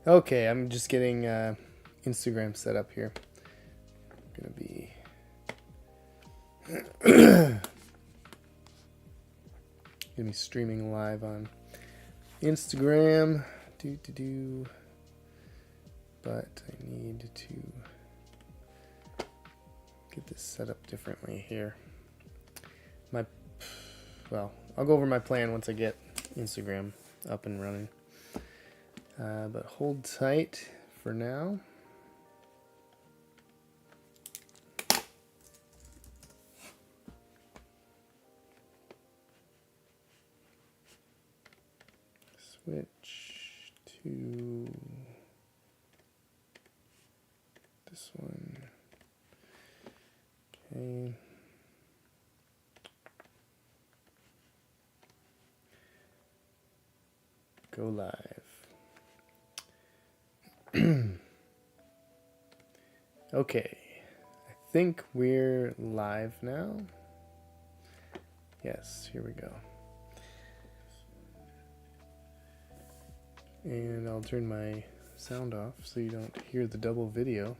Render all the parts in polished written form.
Okay, I'm just getting Instagram set up here. I'm gonna be streaming live on Instagram. But I need to get this set up differently here. I'll go over my plan once I get Instagram up and running. But hold tight for now. Switch to this one. Okay. Go live. Okay. I think we're live now. Yes, here we go. And I'll turn my sound off so you don't hear the double video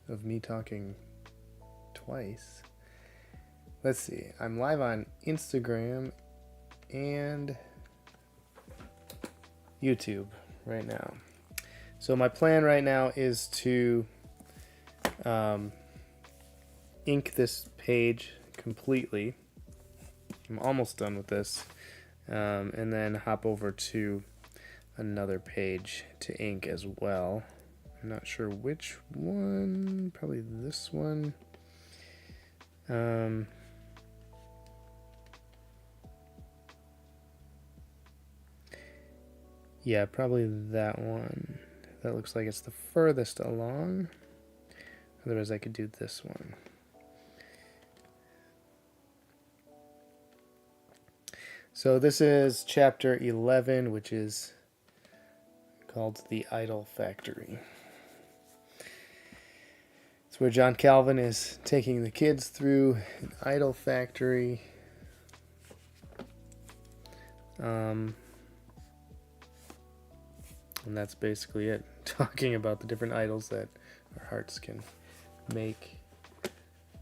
of me talking twice. Let's see. I'm live on Instagram and YouTube right now. So my plan right now is to ink this page completely. I'm almost done with this. And then hop over to another page to ink as well. I'm not sure which one. Probably this one. Yeah, probably that one. That looks like it's the furthest along. Otherwise, I could do this one. So this is chapter 11, which is called The Idol Factory. It's where John Calvin is taking the kids through an idol factory. And that's basically it. Talking about the different idols that our hearts can make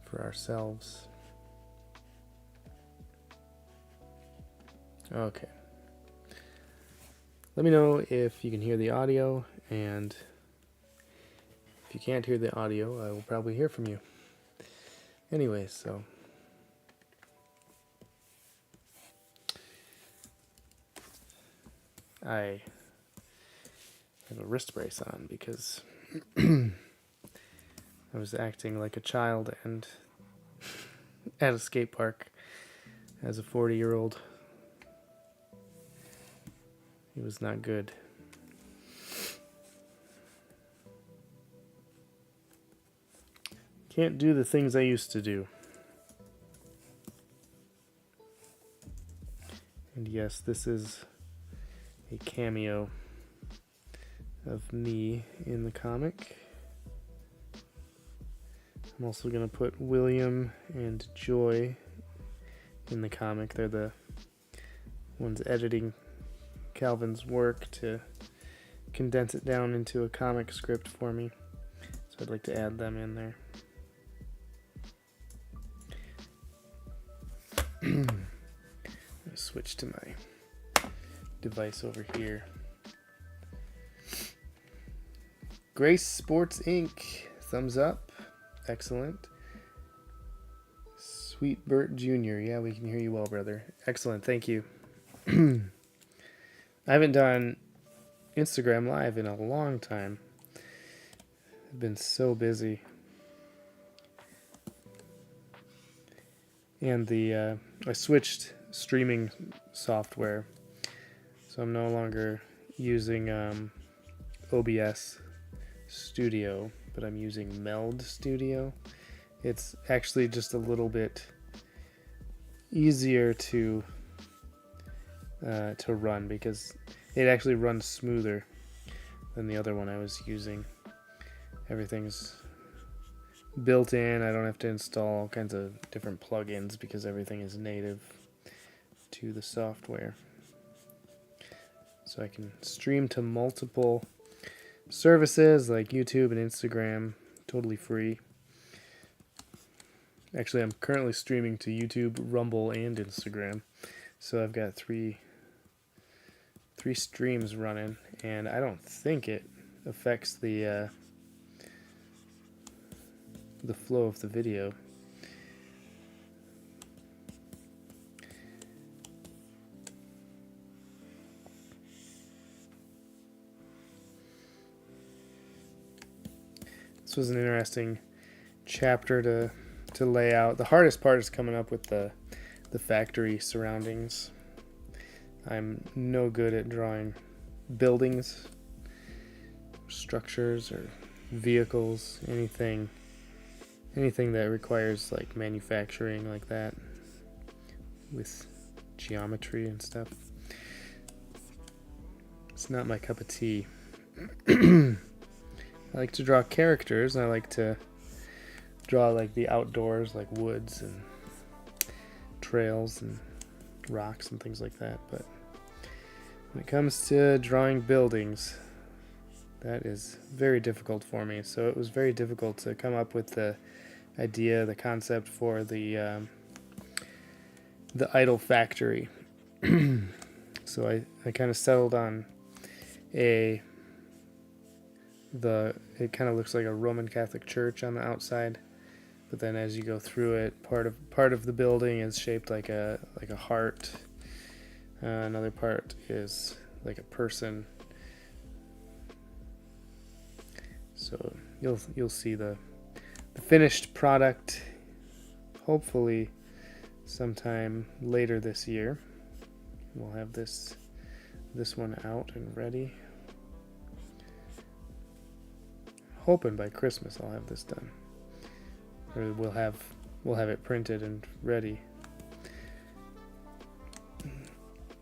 for ourselves. Okay. Let me know if you can hear the audio, and if you can't hear the audio, I will probably hear from you. Anyway, so I have a wrist brace on because I was acting like a child and at a skate park as a 40-year-old. It was not good. Can't do the things I used to do. And yes, this is a cameo of me in the comic. I'm also going to put William and Joy in the comic. They're the ones editing Calvin's work to condense it down into a comic script for me. So I'd like to add them in there. I'm going to switch to my device over here. Grace Sports Inc. Thumbs up. Excellent. Sweet Bert Jr. Yeah, we can hear you well, brother. Excellent. Thank you. I haven't done Instagram Live in a long time. I've been so busy. And I switched streaming software. So I'm no longer using OBS Studio, but I'm using Meld Studio. It's actually just a little bit easier to run because it actually runs smoother than the other one I was using. Everything's built in. I don't have to install all kinds of different plugins because everything is native to the software. so I can stream to multiple services like YouTube and Instagram, totally free. Actually, I'm currently streaming to YouTube, Rumble, and Instagram, so I've got three streams running, and I don't think it affects the flow of the video. This was an interesting chapter to lay out. The hardest part is coming up with the factory surroundings. I'm no good at drawing buildings, structures, or vehicles, anything that requires like manufacturing like that with geometry and stuff. It's not my cup of tea. I like to draw characters, and I like to draw like the outdoors, like woods and trails and rocks and things like that. But when it comes to drawing buildings, that is very difficult for me. So it was very difficult to come up with the idea, the concept for the idol factory. So I kind of settled on it kind of looks like a Roman Catholic church on the outside, but then as you go through it, part of the building is shaped like a heart. Another part is like a person. So you'll see the finished product hopefully sometime later this year. We'll have this one out and ready. Hoping by Christmas I'll have this done, or we'll have it printed and ready.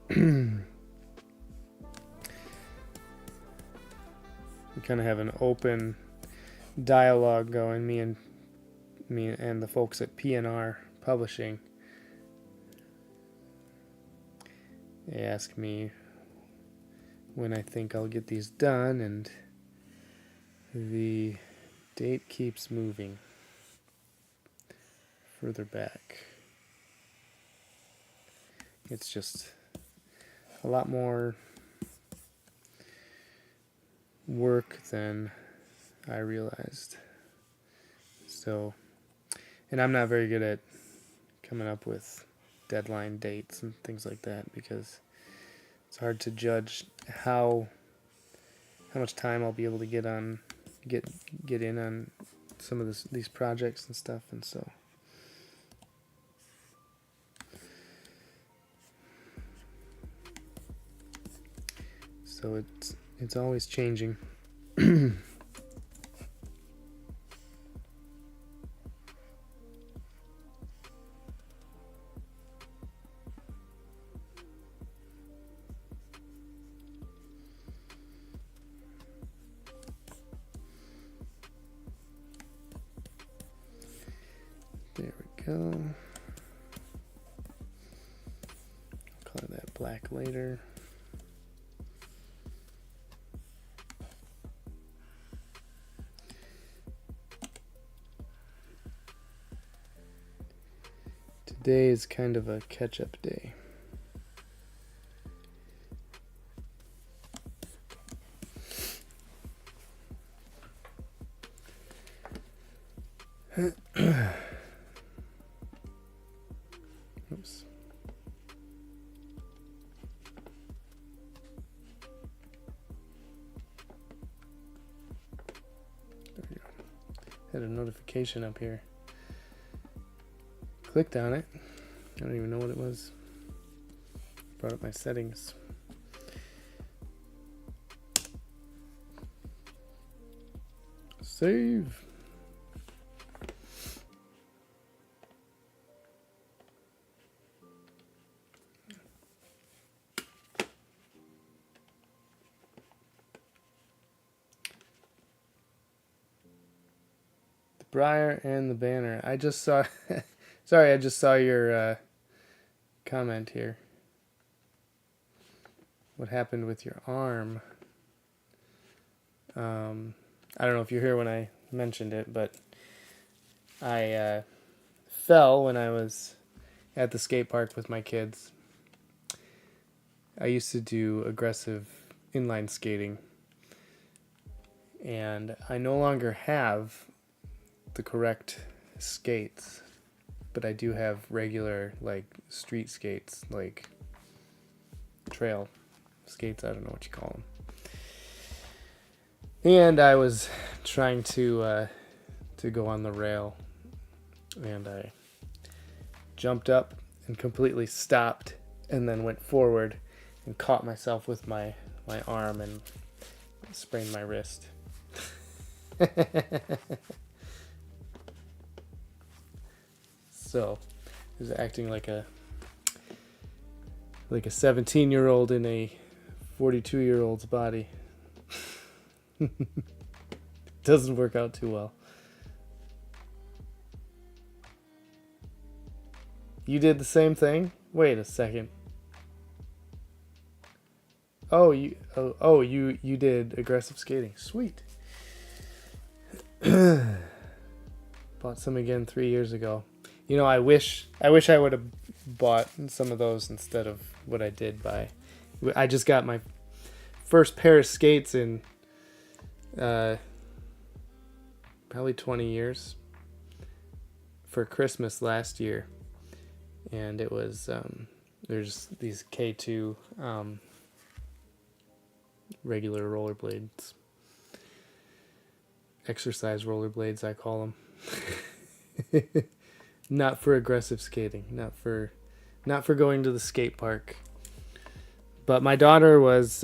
We kind of have an open dialogue going, me and the folks at P&R Publishing. They ask me when I think I'll get these done, and the date keeps moving further back. It's just a lot more work than I realized. So, and I'm not very good at coming up with deadline dates and things like that, because it's hard to judge how much time I'll be able to get in on some of these projects and stuff, and so it's always changing. There we go. Color that black later. Today is kind of a catch-up day. Oops. There we go. Had a notification up here. Clicked on it. I don't even know what it was. Brought up my settings. Save. The Briar and the Banner. I just saw sorry, I just saw your comment here. what happened with your arm. I don't know if you're here when I mentioned it, but I fell when I was at the skate park with my kids. I used to do aggressive inline skating, and I no longer have the correct skates, but I do have regular, like, street skates, like trail skates, I don't know what you call them. And I was trying to go on the rail, and I jumped up and completely stopped, and then went forward and caught myself with my arm and sprained my wrist. So I was acting like a 17-year-old in a 42-year-old's body. Doesn't work out too well. You did the same thing? Wait a second. Oh, you did aggressive skating. Sweet. Bought some again 3 years ago. You know, I wish I would have bought some of those instead of what I did buy. I just got my first pair of skates in probably 20 years for Christmas last year, and it was there's these K2 regular rollerblades, exercise rollerblades I call them. Not for aggressive skating, not for going to the skate park. But my daughter was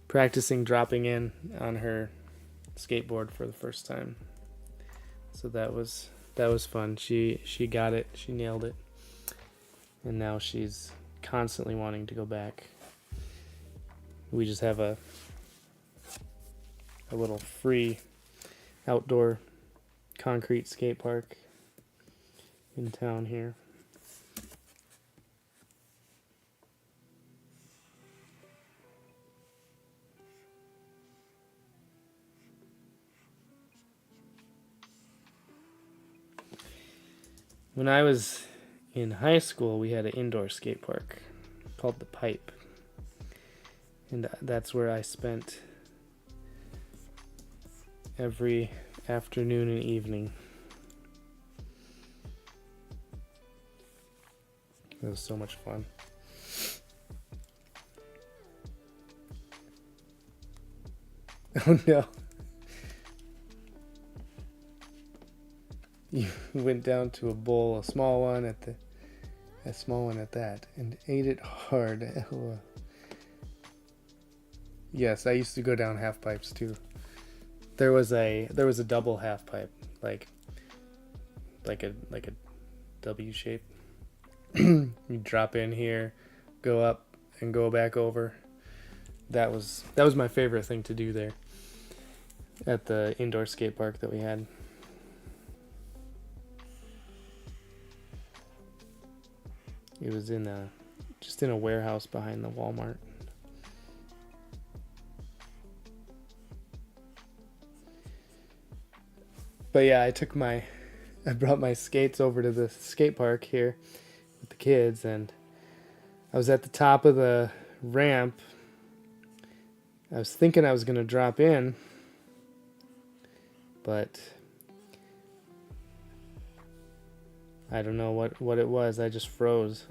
practicing dropping in on her skateboard for the first time, so that was fun. She got it, she nailed it, and now she's constantly wanting to go back. We just have a little free outdoor concrete skate park in town here. When I was in high school, we had an indoor skate park called the Pipe, and that's where I spent every afternoon and evening. It was so much fun. Oh no. You went down to a bowl, a small one at that, and ate it hard. Yes, I used to go down half pipes too. There was a double half pipe, like a W shape. You drop in here, go up, and go back over. That was my favorite thing to do there at the indoor skate park that we had. It was just in a warehouse behind the Walmart. But yeah, I brought my skates over to the skate park here with the kids, and I was at the top of the ramp. I was thinking I was going to drop in, but I don't know what it was. I just froze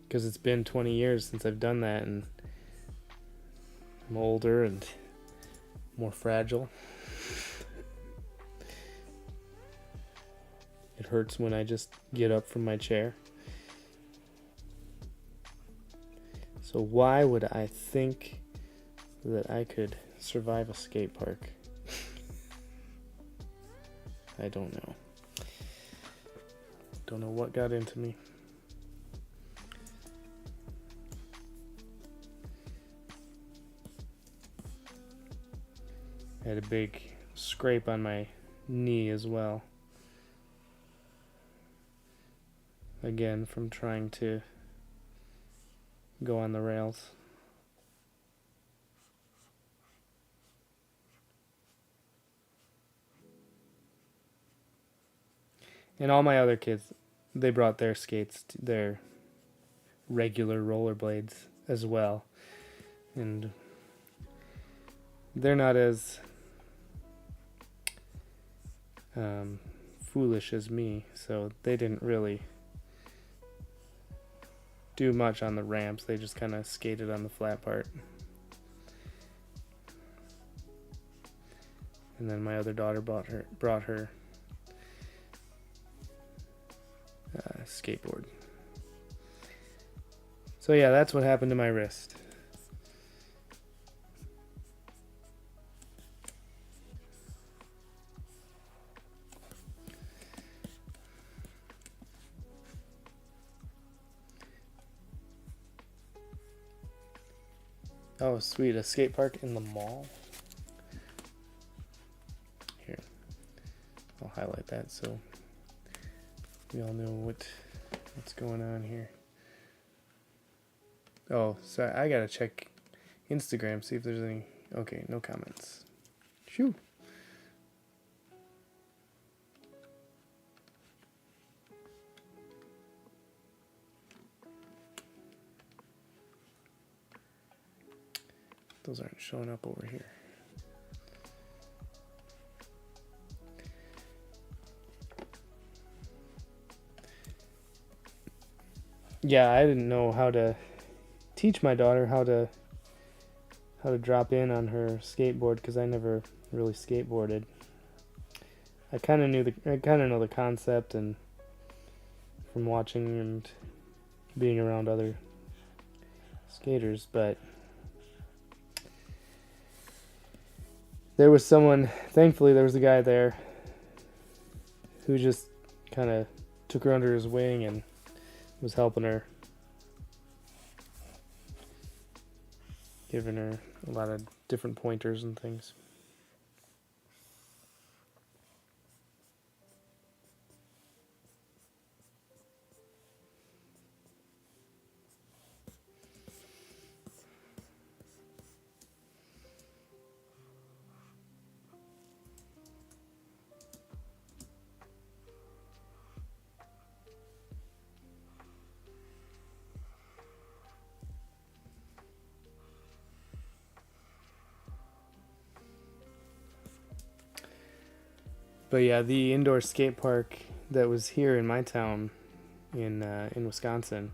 because it's been 20 years since I've done that, and I'm older and more fragile. It hurts when I just get up from my chair. So why would I think that I could survive a skate park? I don't know. Don't know what got into me. I had a big scrape on my knee as well. Again, from trying to go on the rails. And all my other kids, they brought their skates, their regular rollerblades as well. And they're not as foolish as me, so they didn't really do much on the ramps. They just kind of skated on the flat part. And then my other daughter brought her skateboard. So yeah, that's what happened to my wrist. Oh, sweet, a skate park in the mall. Here, I'll highlight that so we all know what's going on here. Oh, sorry, I gotta check Instagram, see if there's any. Okay, no comments. Shoo. Those aren't showing up over here. Yeah, I didn't know how to teach my daughter how to drop in on her skateboard because I never really skateboarded. I kind of know the concept and from watching and being around other skaters, but thankfully there was a guy there who just kind of took her under his wing and was helping her, giving her a lot of different pointers and things. But yeah, the indoor skate park that was here in my town in Wisconsin,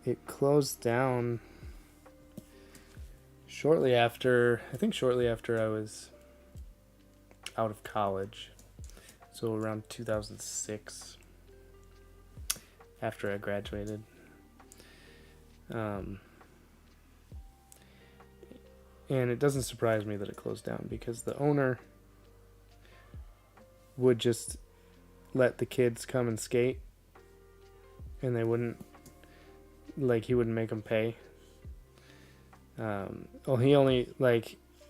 it closed down shortly after I was out of college. So around 2006, after I graduated. And it doesn't surprise me that it closed down because the owner would just let the kids come and skate and he wouldn't make them pay. He only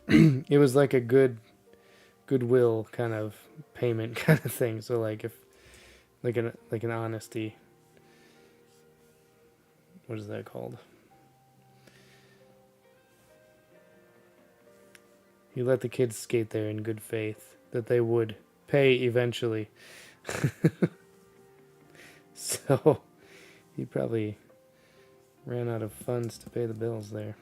it was like a goodwill kind of payment kind of thing. So if an honesty, what is that called? He let the kids skate there in good faith that they would pay eventually. So he probably ran out of funds to pay the bills there.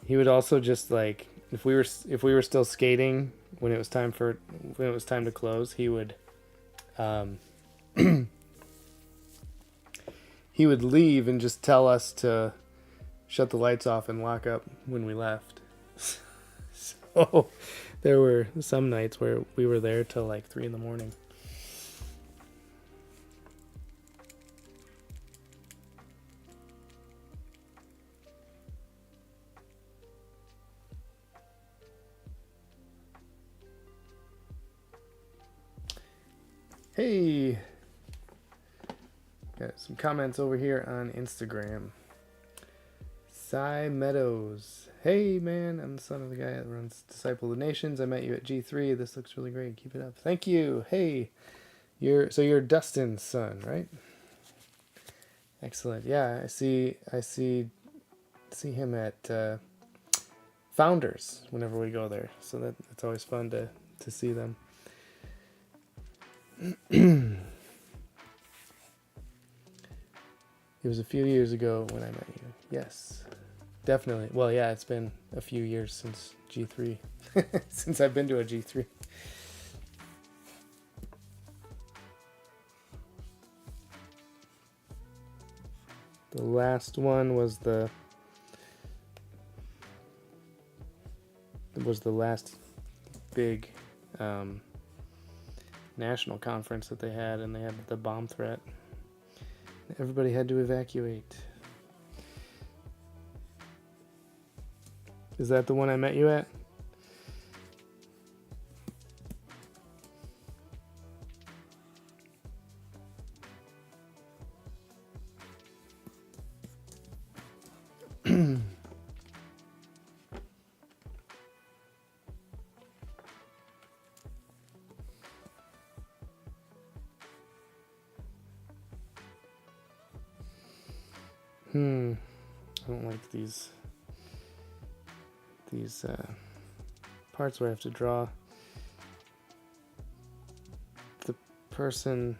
He would also just if we were still skating when it was time to close, he would he would leave and just tell us to shut the lights off and lock up when we left. So there were some nights where we were there till 3 a.m. Hey, got some comments over here on Instagram. Cy Meadows. Hey man, I'm the son of the guy that runs Disciple of the Nations. I met you at G3. This looks really great. Keep it up. Thank you. Hey, you're Dustin's son, right? Excellent. Yeah, I see him at Founders whenever we go there. So that's always fun to see them. It was a few years ago when I met you. Yes, definitely. Well, yeah, it's been a few years since G3. Since I've been to a G3. The last one was the last big national conference that they had, and they had the bomb threat. Everybody had to evacuate. Is that the one I met you at? I don't like these parts where I have to draw the person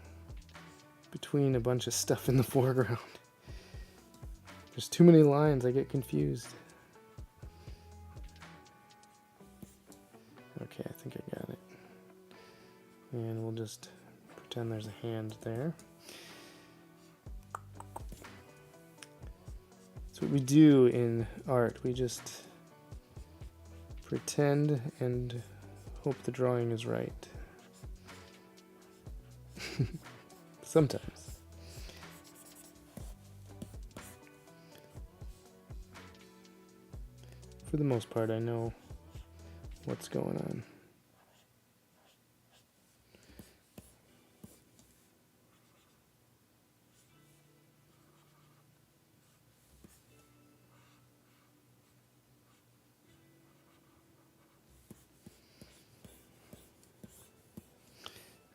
between a bunch of stuff in the foreground. There's too many lines, I get confused. Okay, I think I got it. And we'll just pretend there's a hand there. That's what we do in art. We just pretend and hope the drawing is right. Sometimes. For the most part, I know what's going on.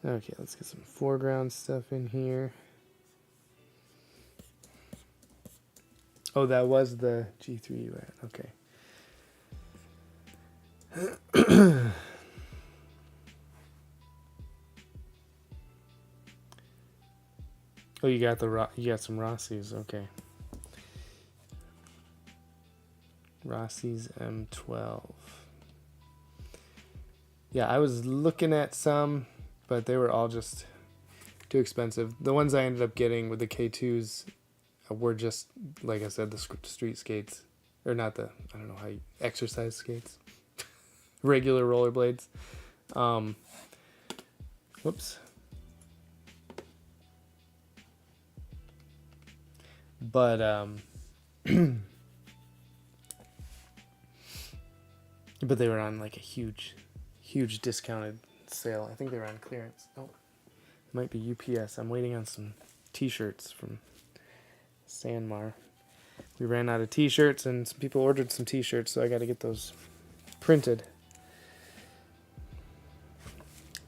Okay, let's get some foreground stuff in here. Oh, that was the G3 you had. Okay. Oh, you got some Rossi's. Okay. Rossi's M12. Yeah, I was looking at some, but they were all just too expensive. The ones I ended up getting with the K2s were just, like I said, the street skates. Or not the, I don't know how you, exercise skates. Regular rollerblades. Whoops. But, but they were on like a huge discounted sale. I think they were on clearance. Oh, it might be UPS. I'm waiting on some t-shirts from Sanmar. We ran out of t-shirts and some people ordered some t-shirts, so I got to get those printed.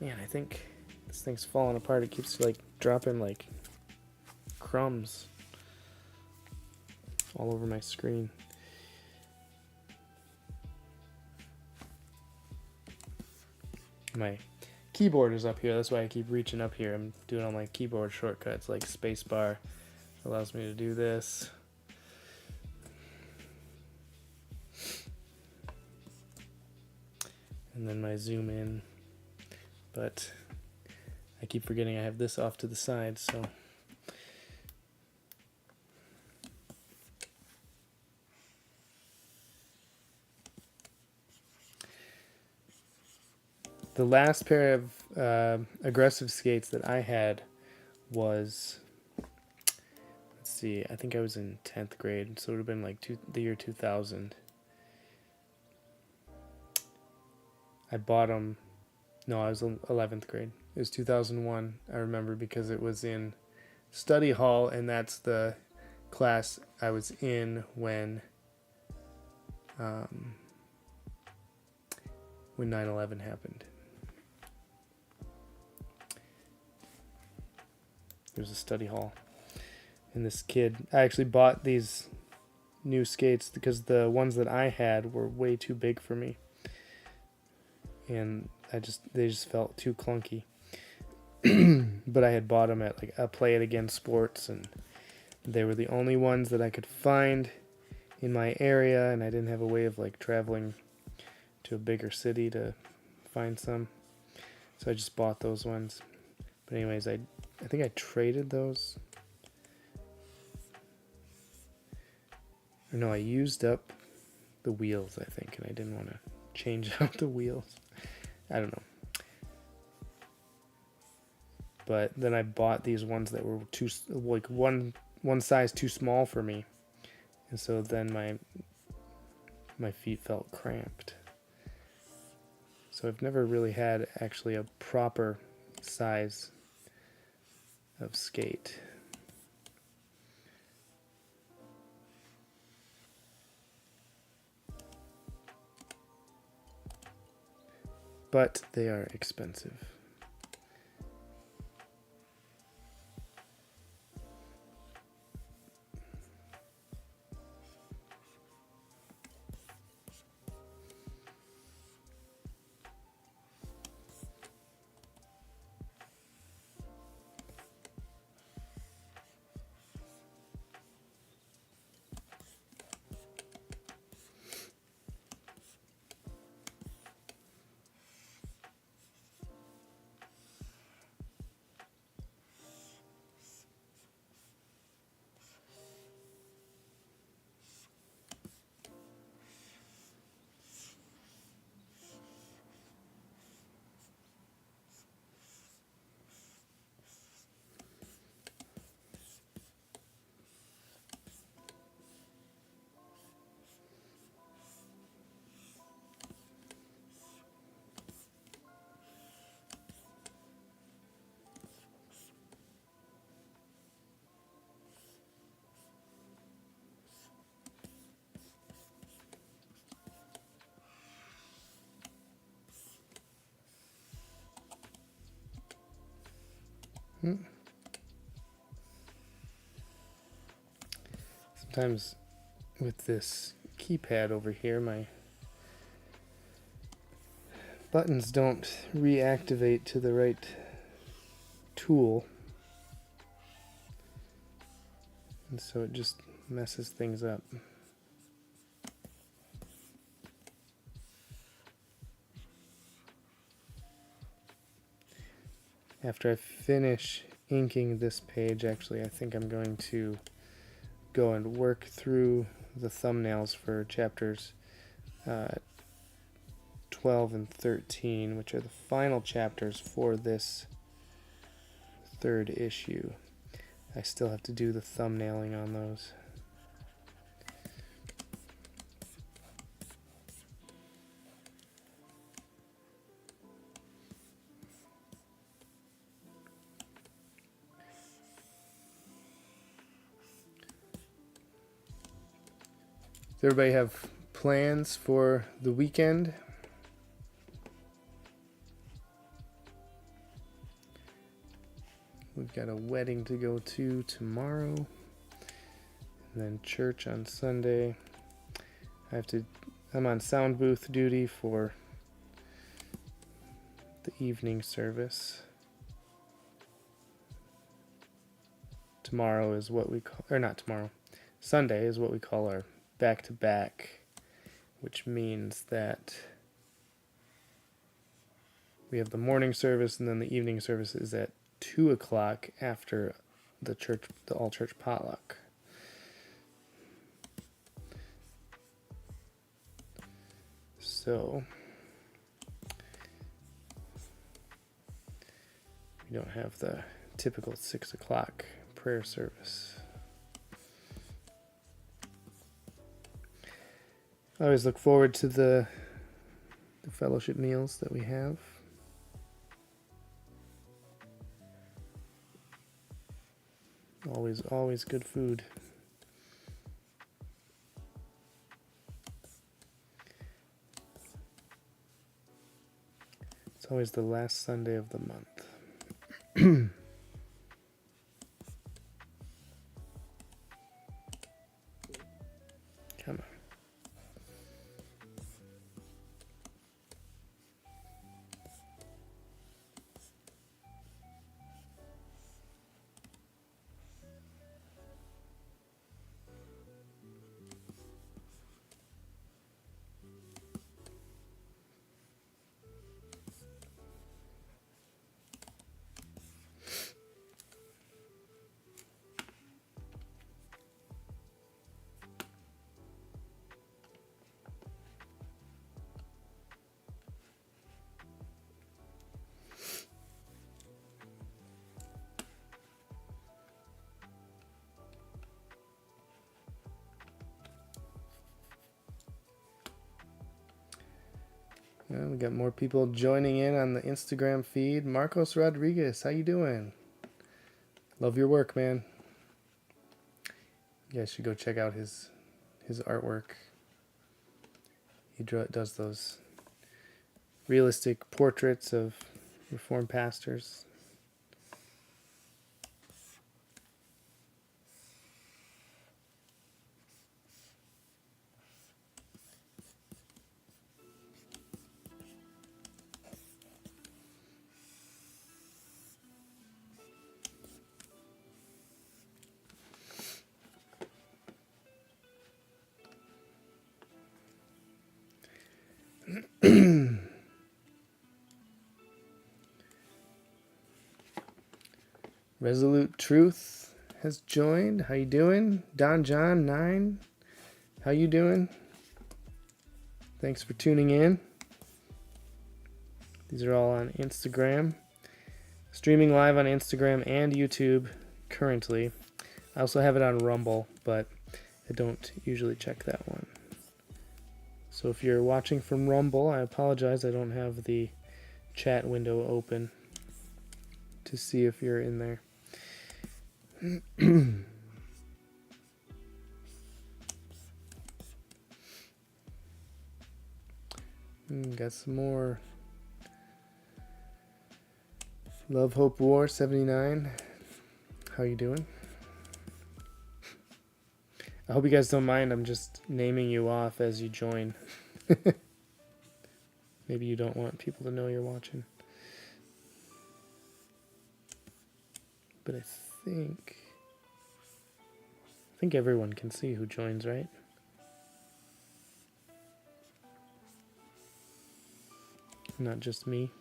Man, I think this thing's falling apart. It keeps like dropping like crumbs all over my screen. My keyboard is up here. That's why I keep reaching up here. I'm doing all my keyboard shortcuts like spacebar allows me to do this. And then my zoom in. But I keep forgetting I have this off to the side, so the last pair of aggressive skates that I had was, let's see, I think I was in 10th grade, so it would have been like the year 2000. I bought them, no, I was in 11th grade. It was 2001, I remember, because it was in study hall, and that's the class I was in when 9/11 happened. There was a study hall. And this kid, I actually bought these new skates because the ones that I had were way too big for me. And they just felt too clunky. but I had bought them at like a Play It Again Sports, and they were the only ones that I could find in my area, and I didn't have a way of like traveling to a bigger city to find some, so I just bought those ones. But anyways, I think I traded those. Or no, I used up the wheels, I think, and I didn't want to change out the wheels. I don't know. But then I bought these ones that were too, like one size too small for me, and so then my feet felt cramped. So I've never really had actually a proper size of skate. But they are expensive. Sometimes with this keypad over here, my buttons don't reactivate to the right tool, and so it just messes things up. After I finish inking this page, actually, I think I'm going to go and work through the thumbnails for chapters 12 and 13, which are the final chapters for this third issue. I still have to do the thumbnailing on those. Does everybody have plans for the weekend? We've got a wedding to go to tomorrow, and then church on Sunday. I'm on sound booth duty for the evening service. Tomorrow is what we call, or not tomorrow, Sunday is what we call our back-to-back, which means that we have the morning service and then the evening service is at 2 o'clock after the all-church potluck. So we don't have the typical 6 o'clock prayer service. I always look forward to the fellowship meals that we have. Always good food. It's always the last Sunday of the month. Come on. Well, we got more people joining in on the Instagram feed. Marcos Rodriguez, how you doing? Love your work, man. You guys should go check out his artwork. He does those realistic portraits of Reformed pastors. Resolute Truth has joined. How you doing? Don John 9. How you doing? Thanks for tuning in. These are all on Instagram. Streaming live on Instagram and YouTube currently. I also have it on Rumble, but I don't usually check that one. So if you're watching from Rumble, I apologize. I don't have the chat window open to see if you're in there. Got some more. Love Hope War 79. How you doing? I hope you guys don't mind. I'm just naming you off as you join. Maybe you don't want people to know you're watching. But I think everyone can see who joins, right? Not just me.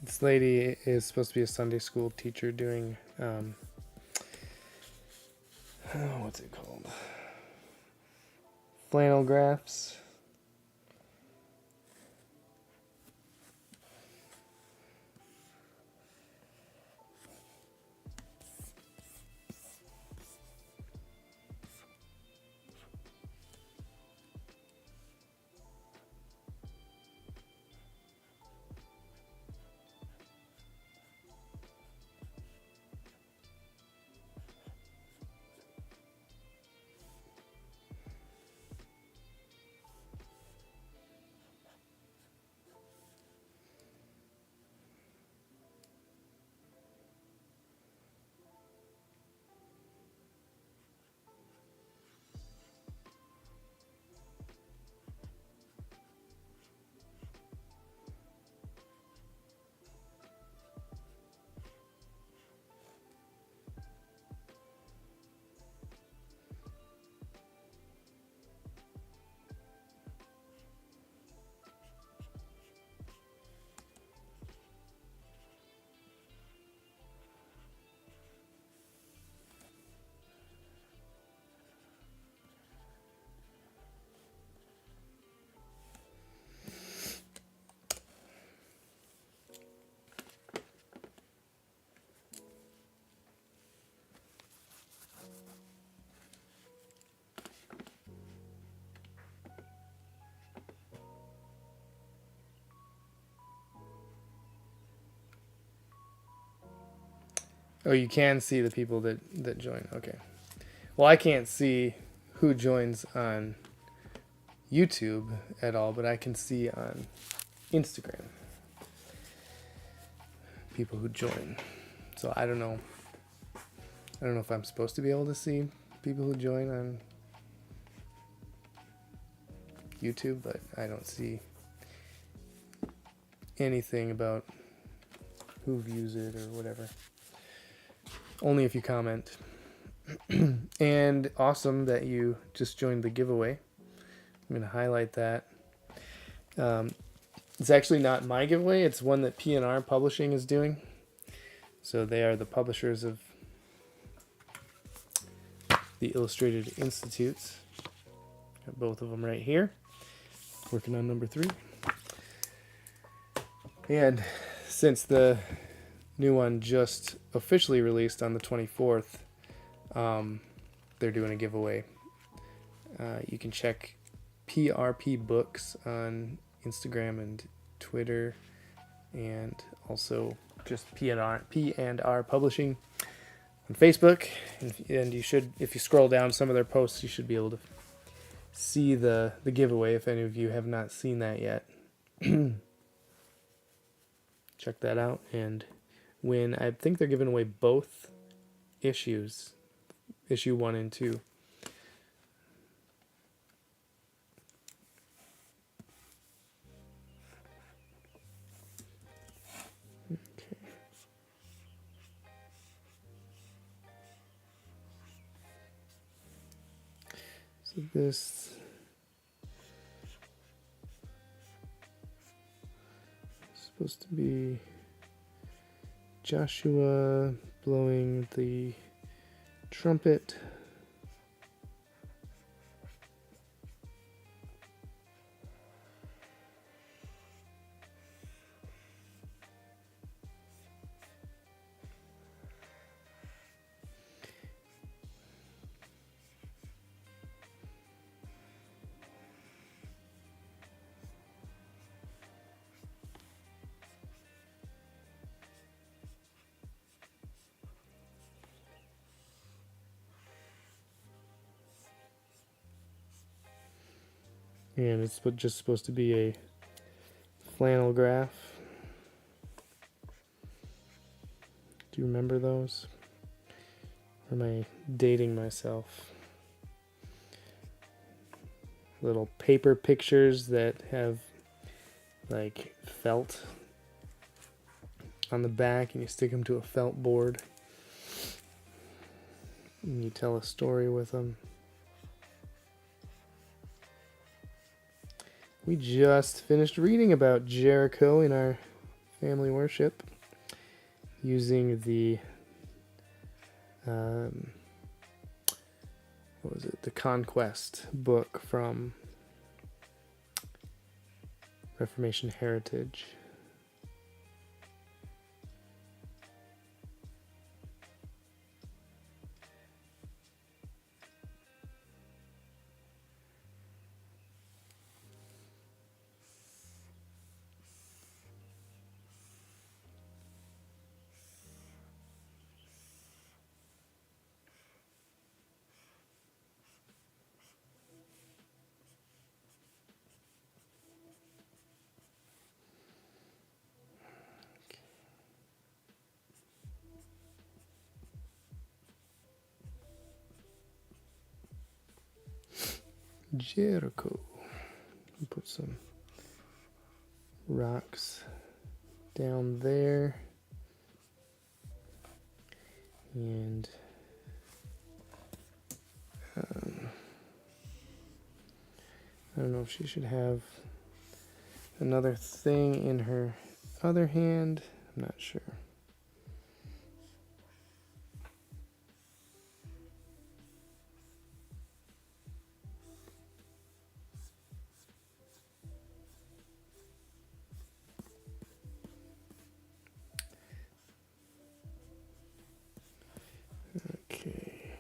This lady is supposed to be a Sunday school teacher doing, what's it called? Flannel graphs. Oh, you can see the people that join. Okay. Well, I can't see who joins on YouTube at all, but I can see on Instagram people who join. So I don't know. I don't know if I'm supposed to be able to see people who join on YouTube, but I don't see anything about who views it or whatever. Only if you comment. And awesome that you just joined the giveaway. I'm going to highlight that. It's actually not my giveaway. It's one that P&R Publishing is doing. So they are the publishers of the Illustrated Instututes. Got both of them right here. Working on number 3. And since the new one just officially released on the 24th, they're doing a giveaway. You can check PRP Books on Instagram and Twitter, and also just P&R Publishing on Facebook. And you should, if you scroll down some of their posts, you should be able to see the giveaway if any of you have not seen that yet. Check that out and win. I think they're giving away both issues, issue 1 and 2. Okay. So this is supposed to be Joshua blowing the trumpet. And it's just supposed to be a flannel graph. Do you remember those? Or am I dating myself? Little paper pictures that have like felt on the back, and you stick them to a felt board. And you tell a story with them. We just finished reading about Jericho in our family worship using the what was it? The Conquest book from Reformation Heritage. Jericho. Put some rocks down there. And I don't know if she should have another thing in her other hand. I'm not sure. Okay.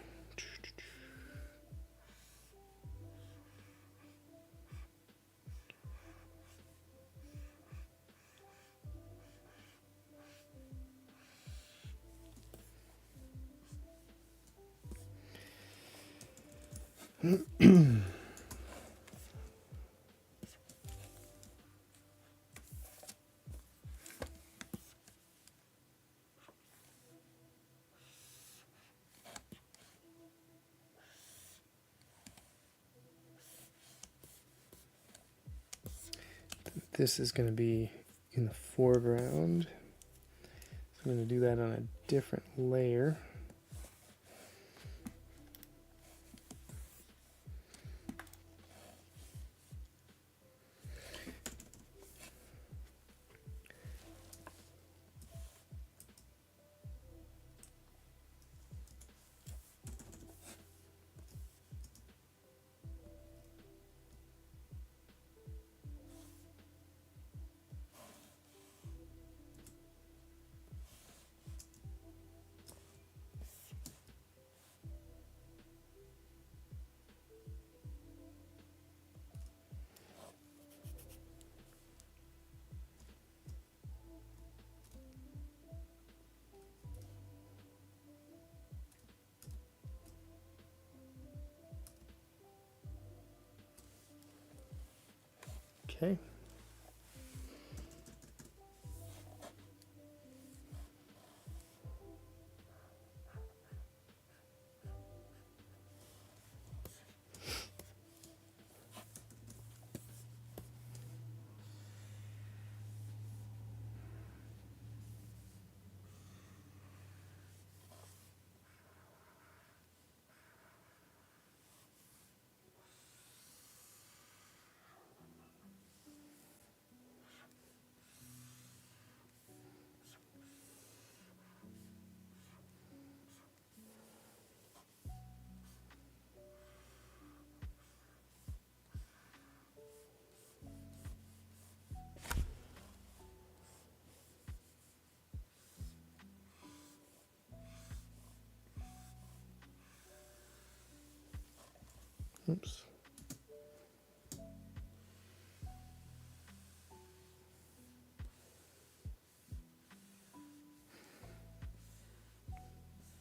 This is going to be in the foreground. So I'm going to do that on a different layer. Okay. Oops.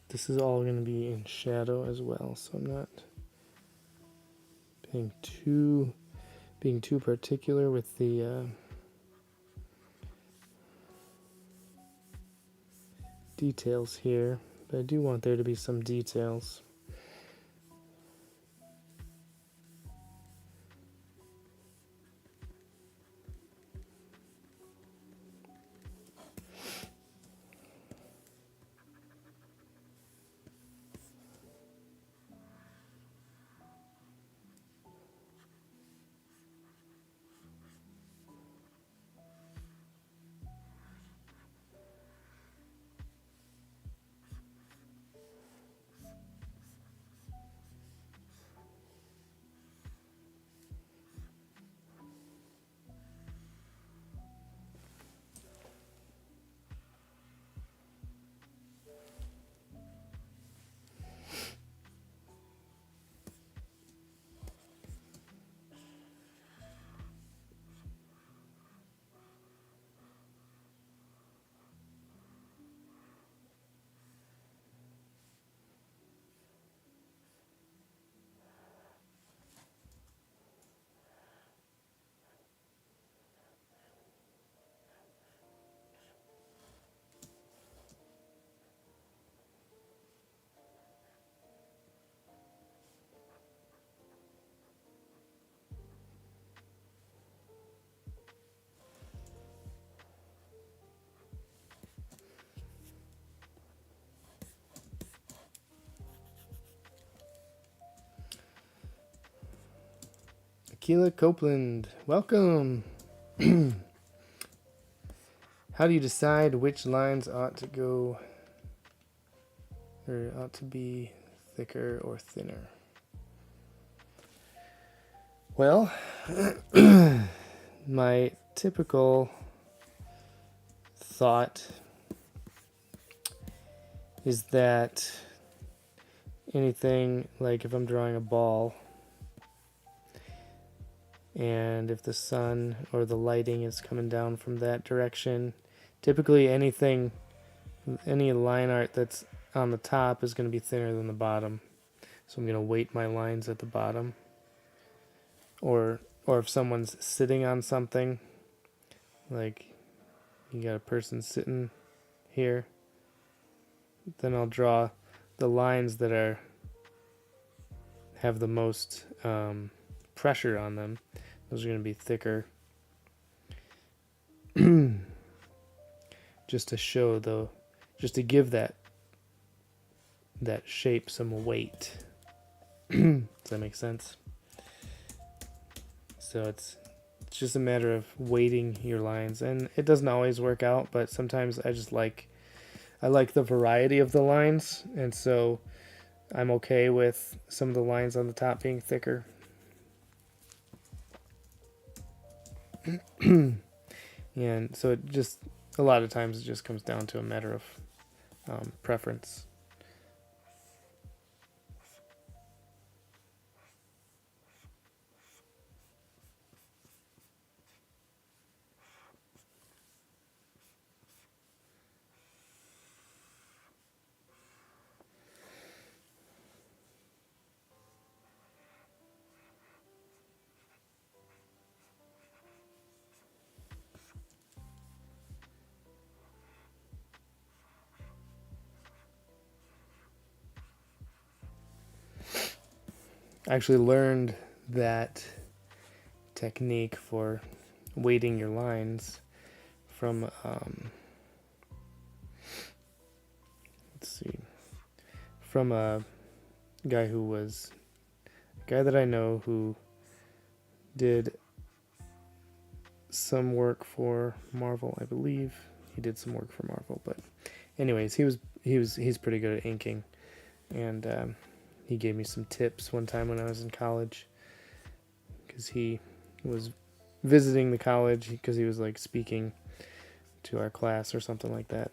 This is all going to be in shadow as well, so I'm not being too particular with the details here, but I do want there to be some details. Keela Copeland, welcome. How do you decide which lines ought to go, or ought to be thicker or thinner? Well, my typical thought is that anything, like if I'm drawing a ball, and if the sun or the lighting is coming down from that direction, typically any line art that's on the top is going to be thinner than the bottom. So I'm going to weight my lines at the bottom. Or if someone's sitting on something, like you got a person sitting here, then I'll draw the lines that have the most pressure on them. Those are going to be thicker. Just to show just to give that shape some weight. Does that make sense? So it's just a matter of weighting your lines, and it doesn't always work out, but sometimes I like the variety of the lines, and so I'm okay with some of the lines on the top being thicker. And so a lot of times it just comes down to a matter of preference. I actually learned that technique for weighting your lines from from a guy that I know who did some work for Marvel, I believe. He did some work for Marvel, but anyways, he's pretty good at inking, and he gave me some tips one time when I was in college, because he was visiting the college because he was like speaking to our class or something like that.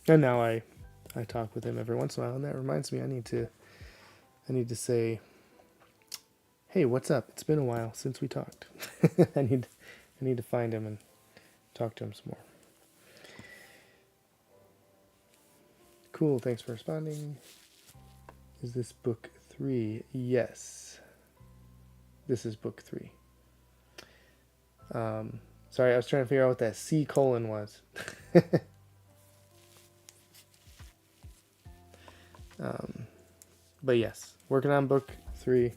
And now I talk with him every once in a while, and that reminds me I need to say, hey, what's up? It's been a while since we talked. I need to find him and talk to him some more. Cool, thanks for responding. Is this book 3? Yes. This is book 3. Sorry, I was trying to figure out what that C colon was. But yes, working on book 3.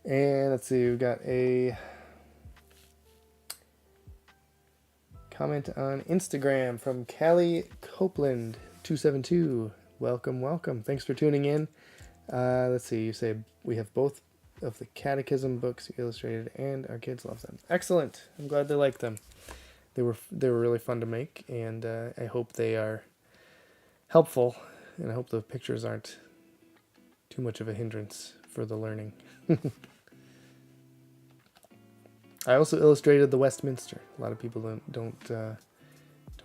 And let's see, we've got a comment on Instagram from Callie Copeland 272. Welcome. Thanks for tuning in. Let's see, you say we have both of the Catechism books illustrated, and our kids love them. Excellent. I'm glad they like them. They were really fun to make, and I hope they are helpful, and I hope the pictures aren't too much of a hindrance for the learning. I also illustrated the Westminster. A lot of people don't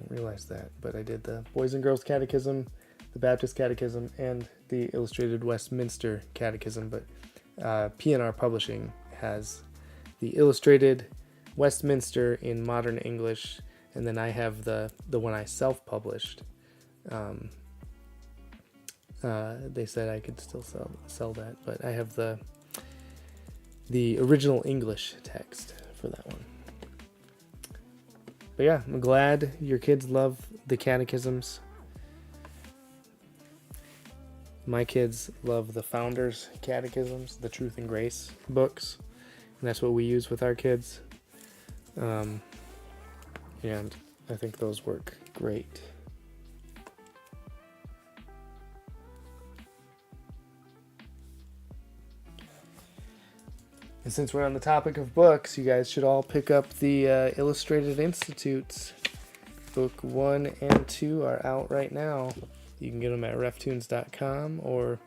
realize that, but I did the Boys and Girls Catechism, the Baptist Catechism, and the illustrated Westminster Catechism. But P&R Publishing has the illustrated Westminster in modern English, and then I have the one I self-published. They said I could still sell that, but I have the original English text for that one. But yeah, I'm glad your kids love the catechisms. My kids love the Founders Catechisms, the Truth and Grace books, and that's what we use with our kids. And I think those work great. And since we're on the topic of books, you guys should all pick up the Illustrated Instututes. Book 1 and 2 are out right now. You can get them at RefToons.com or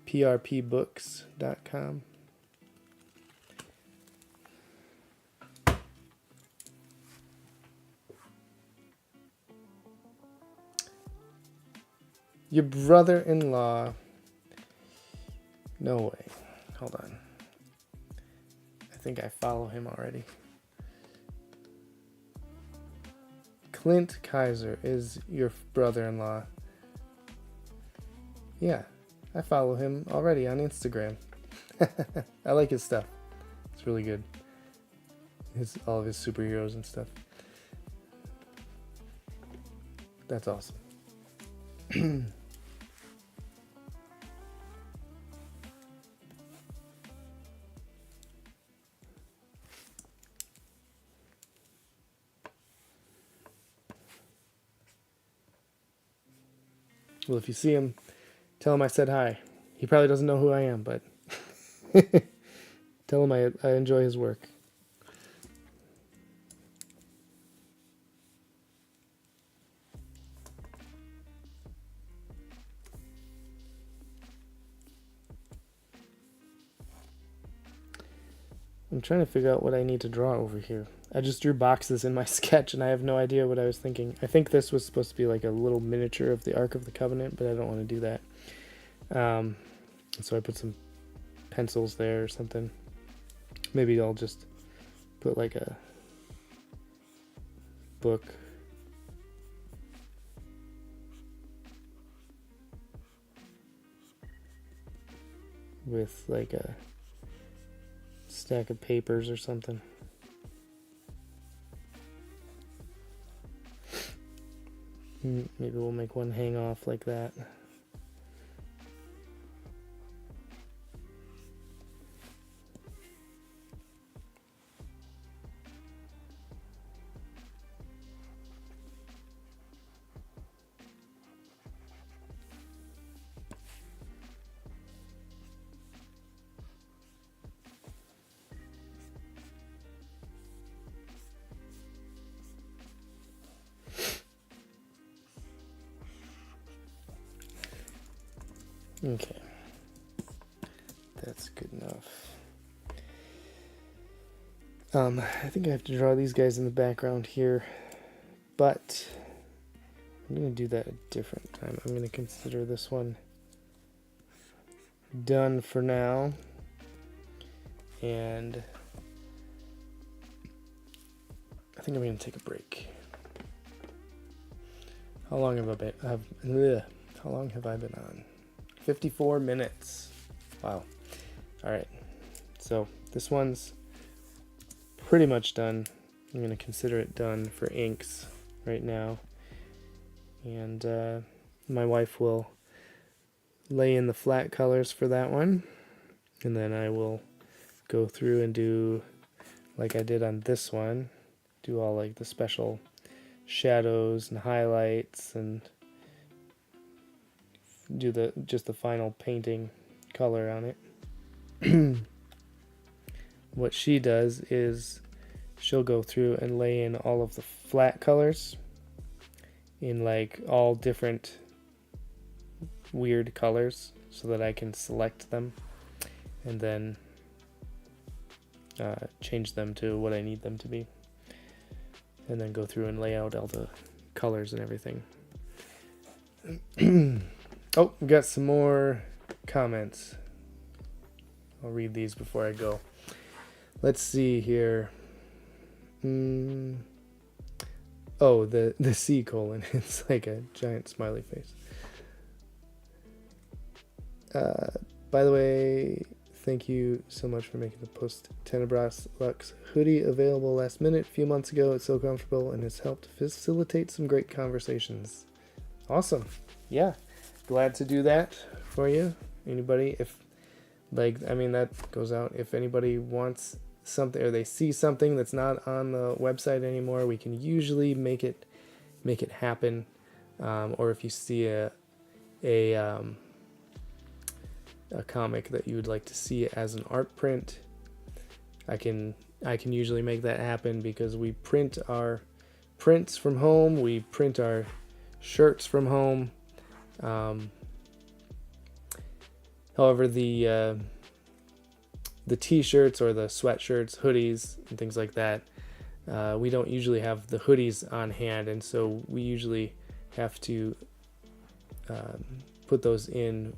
prpbooks.com. Your brother-in-law. No way. Hold on. I think I follow him already. Clint Kaiser is your brother-in-law. Yeah, I follow him already on Instagram. I like his stuff. It's really good. All of his superheroes and stuff. That's awesome. Well, if you see him, tell him I said hi. He probably doesn't know who I am, but tell him I enjoy his work. I'm trying to figure out what I need to draw over here. I just drew boxes in my sketch, and I have no idea what I was thinking. I think this was supposed to be like a little miniature of the Ark of the Covenant, but I don't want to do that. So I put some pencils there or something. Maybe I'll just put like a book. With like a stack of papers or something. Maybe we'll make one hang off like that. Okay, that's good enough. I think I have to draw these guys in the background here, but I'm going to do that a different time. I'm going to consider this one done for now, and I think I'm going to take a break. How long have I been? How long have I been on? 54 minutes. Wow. All right. So this one's pretty much done. I'm going to consider it done for inks right now. And my wife will lay in the flat colors for that one. And then I will go through and do, like I did on this one, do all like the special shadows and highlights and do just the final painting color on it. What she does is she'll go through and lay in all of the flat colors in like all different weird colors so that I can select them and then change them to what I need them to be, and then go through and lay out all the colors and everything. Oh, we got some more comments. I'll read these before I go. Let's see here. Oh, the C colon. It's like a giant smiley face. By the way, thank you so much for making the Post Tenebras Lux hoodie available last minute a few months ago. It's so comfortable and has helped facilitate some great conversations. Awesome. Yeah. Glad to do that for you. Anybody, if that goes out. If anybody wants something or they see something that's not on the website anymore, we can usually make it happen. Or if you see a comic that you would like to see as an art print, I can usually make that happen because we print our prints from home. We print our shirts from home. However, the t-shirts or the sweatshirts, hoodies, and things like that, we don't usually have the hoodies on hand, and so we usually have to put those in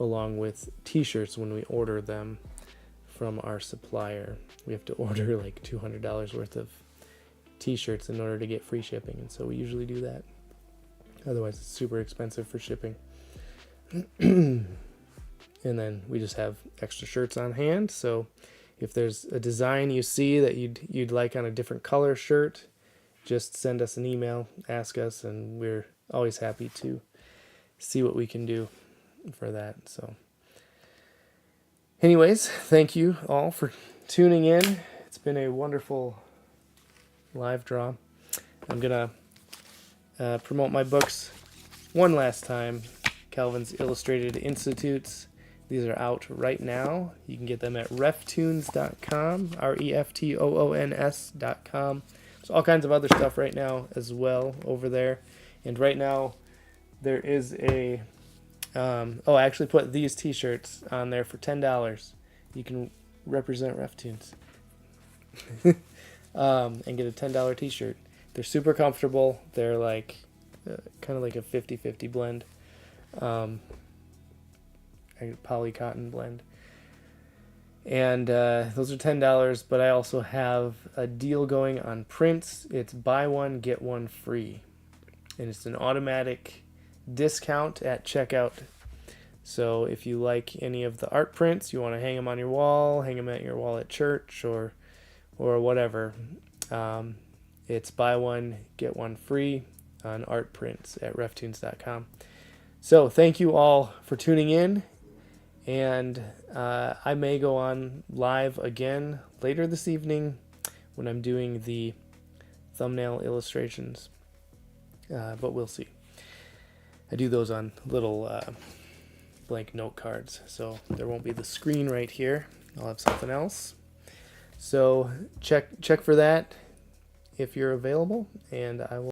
along with t-shirts when we order them from our supplier. We have to order like $200 worth of t-shirts in order to get free shipping, and so we usually do that. Otherwise, it's super expensive for shipping. And then we just have extra shirts on hand. So if there's a design you see that you'd like on a different color shirt, just send us an email, ask us, and we're always happy to see what we can do for that. So anyways, thank you all for tuning in. It's been a wonderful live draw. I'm going to promote my books one last time. Calvin's Illustrated Instututes. These are out right now. You can get them at RefToons.com, RefToons.com. There's all kinds of other stuff right now as well over there. And right now there is a... I actually put these t-shirts on there for $10. You can represent RefToons. And get a $10 t-shirt. They're super comfortable. They're like kind of like a 50-50 blend. Poly cotton blend. And those are $10, but I also have a deal going on prints. It's buy one, get one free. And it's an automatic discount at checkout. So if you like any of the art prints, you want to hang them on your wall, hang them at your wall at church or whatever, it's buy one, get one free on art prints at reftoons.com. So thank you all for tuning in. And I may go on live again later this evening when I'm doing the thumbnail illustrations. But we'll see. I do those on little blank note cards, so there won't be the screen right here. I'll have something else. So check for that if you're available, and I will